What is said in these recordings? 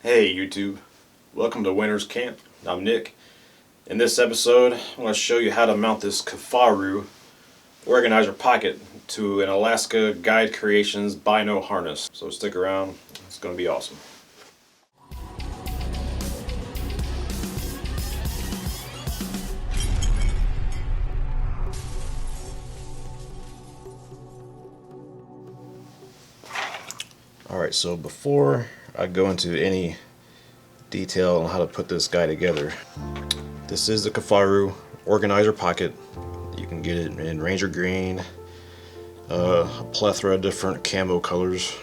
Hey YouTube, welcome to Winter's Camp. I'm Nick. In this episode, I'm going to show you how to mount this Kifaru organizer pocket to an Alaska Guide Creations bino harness. So stick around, it's going to be awesome. Alright, so before I go into any detail on how to put this guy together, this is the Kifaru organizer pocket. You can get it in Ranger Green, a plethora of different camo colors,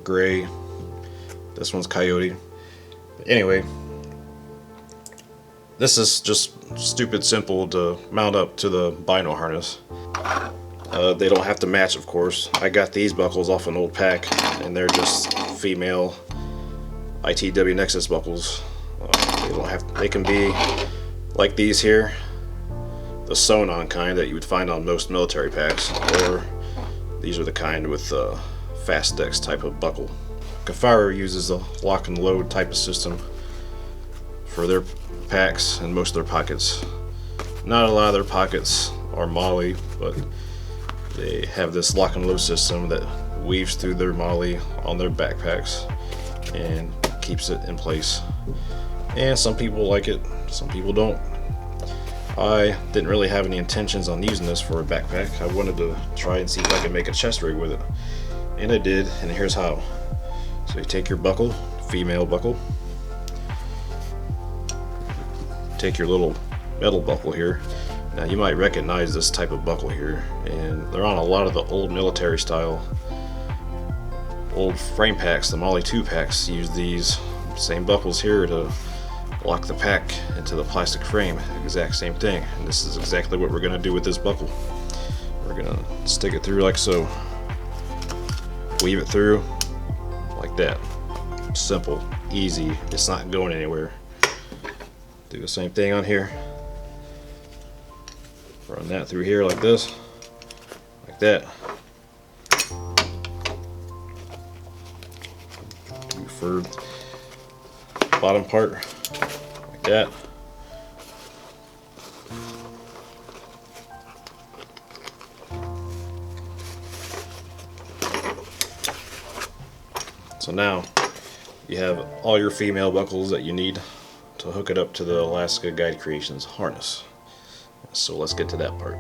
gray, this one's Coyote. But anyway, this is just stupid simple to mount up to the bino harness. They don't have to match, of course. I got these buckles off an old pack, and they're just female ITW Nexus buckles. They don't have. They can be like these here, the sewn-on kind that you would find on most military packs, or these are the kind with fast dex type of buckle. Kifaru uses a lock and load type of system for their packs and most of their pockets. Not a lot of their pockets are MOLLE, but they have this lock and load system that weaves through their MOLLE on their backpacks and keeps it in place. And some people like it, some people don't. I didn't really have any intentions on using this for a backpack. I wanted to try and see if I could make a chest rig with it. And I did, and here's how. So you take your buckle, female buckle, take your little metal buckle here. Now you might recognize this type of buckle here, and they're on a lot of the old military style old frame packs. The MOLLE 2 packs use these same buckles here to lock the pack into the plastic frame. Exact same thing, and this is exactly what we're going to do with this buckle. We're going to stick it through like so, weave it through like that. Simple, easy, it's not going anywhere. Do the same thing on here. Run that through here like this, like that. Do for bottom part, like that. So now you have all your female buckles that you need to hook it up to the Alaska Guide Creations harness. So let's get to that part.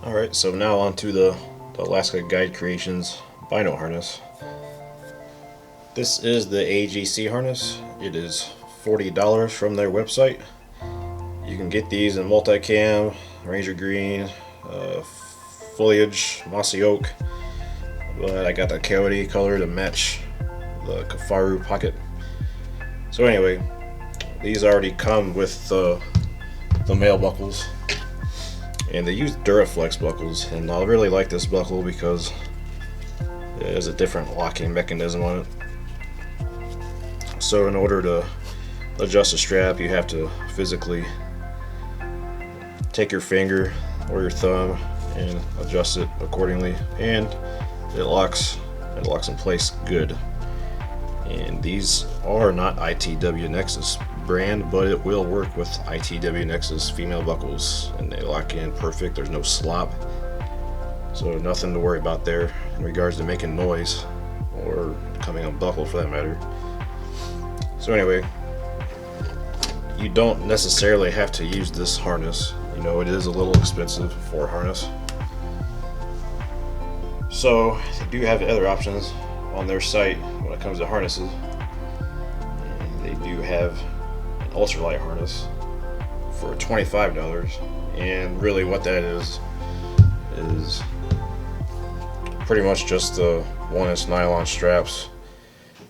Alright, so now on to the Alaska Guide Creations bino harness. This is the AGC harness. It is $40 from their website. You can get these in multicam, Ranger Green, foliage, mossy oak, but I got the Coyote color to match the Kifaru pocket. So anyway, these already come with the male buckles, and they use Duraflex buckles, and I really like this buckle because it has a different locking mechanism on it. So in order to adjust the strap, you have to physically take your finger or your thumb and adjust it accordingly, and it locks in place good. And these are not ITW Nexus brand, but it will work with ITW Nexus female buckles, and they lock in perfect. There's no slop, so nothing to worry about there in regards to making noise or coming unbuckled for that matter. So anyway, you don't necessarily have to use this harness. You know, it is a little expensive for a harness. So they do have other options on their site when it comes to harnesses. And they do have an ultralight harness for $25, and really what that is pretty much just the 1-inch nylon straps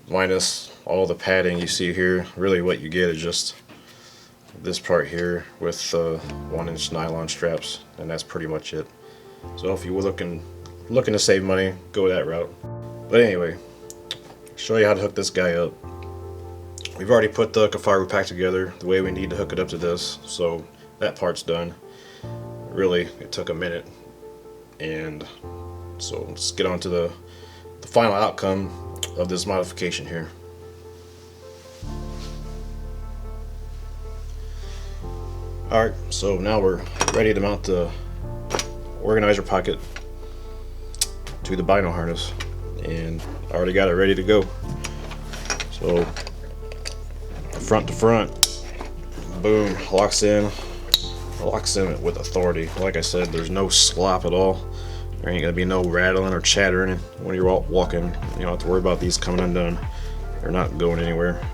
minus all the padding you see here. Really what you get is just this part here with 1-inch nylon straps, and that's pretty much it. So if you were looking to save money, go that route. But anyway, show you how to hook this guy up. We've already put the Kifaru pack together the way we need to hook it up to this, so that part's done. Really, it took a minute, and so let's get on to the final outcome of this modification here. Alright, so now we're ready to mount the organizer pocket to the bino harness, and I already got it ready to go. So front to front, boom, locks in with authority. Like I said, there's no slop at all. There ain't gonna be no rattling or chattering when you're walking. You don't have to worry about these coming undone. They're not going anywhere.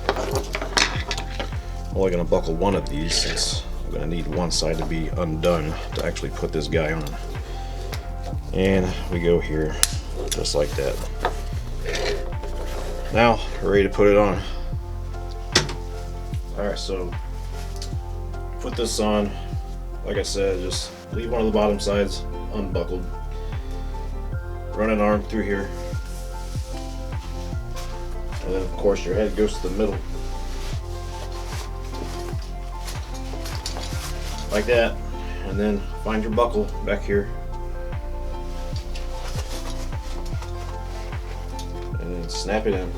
I'm only gonna buckle one of these since I'm gonna need one side to be undone to actually put this guy on. And we go here, just like that. Now we're ready to put it on. Alright, so put this on. Like I said, just leave one of the bottom sides unbuckled. Run an arm through here. And then of course your head goes to the middle. Like that. And then find your buckle back here. And then snap it in.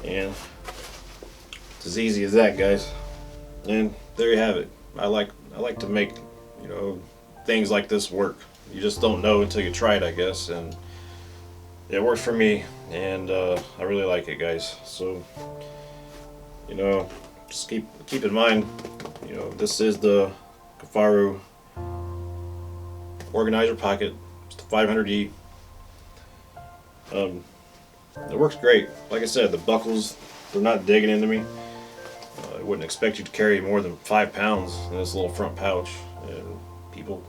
And it's as easy as that, guys. And there you have it. I like to make, you know, things like this work. You just don't know until you try it, I guess, and it works for me, and I really like it, guys. So, you know, just keep in mind, you know, this is the Kifaru organizer pocket. It's the 500E. It works great. Like I said, the buckles, they're not digging into me. I wouldn't expect you to carry more than 5 pounds in this little front pouch. And people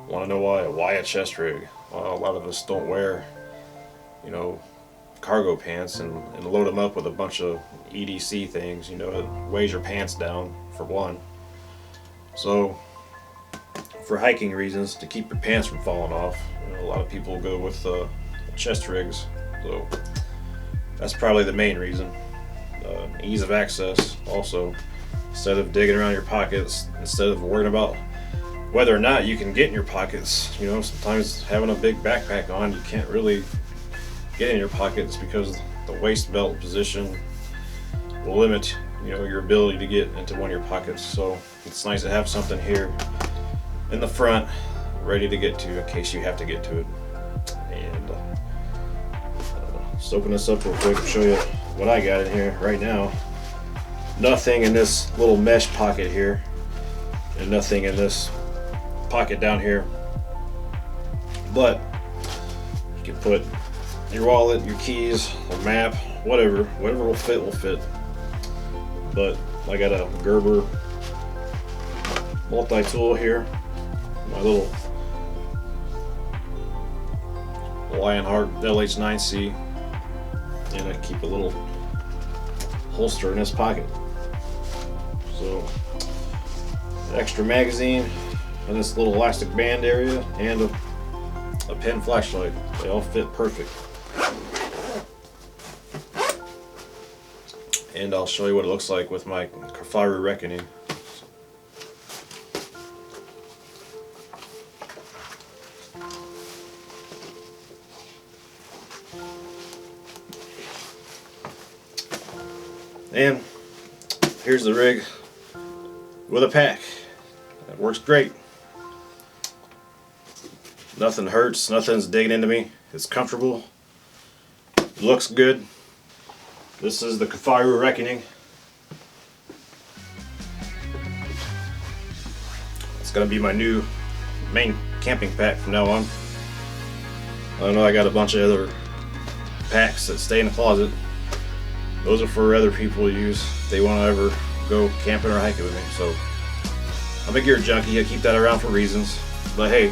want to know why a chest rig. Well, a lot of us don't wear, you know, cargo pants and load them up with a bunch of EDC things. You know, it weighs your pants down for one. So for hiking reasons, to keep your pants from falling off, you know, a lot of people go with chest rigs. So that's probably the main reason. Ease of access also. Instead of digging around your pockets, instead of worrying about whether or not you can get in your pockets, you know, sometimes having a big backpack on, you can't really get in your pockets because the waist belt position will limit, you know, your ability to get into one of your pockets. So it's nice to have something here in the front ready to get to in case you have to get to it. And just open this up real quick and show you what I got in here right now. Nothing in this little mesh pocket here, and nothing in this pocket down here. But you can put your wallet, your keys, a map, whatever will fit will fit. But I got a Gerber multi-tool here, my little Lionheart LH9C, and I keep a little holster in this pocket. So extra magazine in this little elastic band area, and a pen flashlight. They all fit perfect. And I'll show you what it looks like with my Kifaru Reckoning. And here's the rig with a pack. It works great. Nothing hurts, nothing's digging into me. It's comfortable. It looks good. This is the Kifaru Reckoning. It's gonna be my new main camping pack from now on. I know I got a bunch of other packs that stay in the closet. Those are for other people to use if they want to ever go camping or hiking with me. So I'm a gear junkie. I keep that around for reasons. But hey,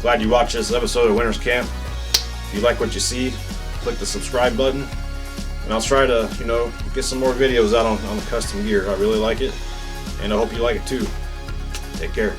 glad you watched this episode of Winter's Camp. If you like what you see, click the subscribe button, and I'll try to, you know, get some more videos out on the custom gear. I really like it, and I hope you like it too. Take care.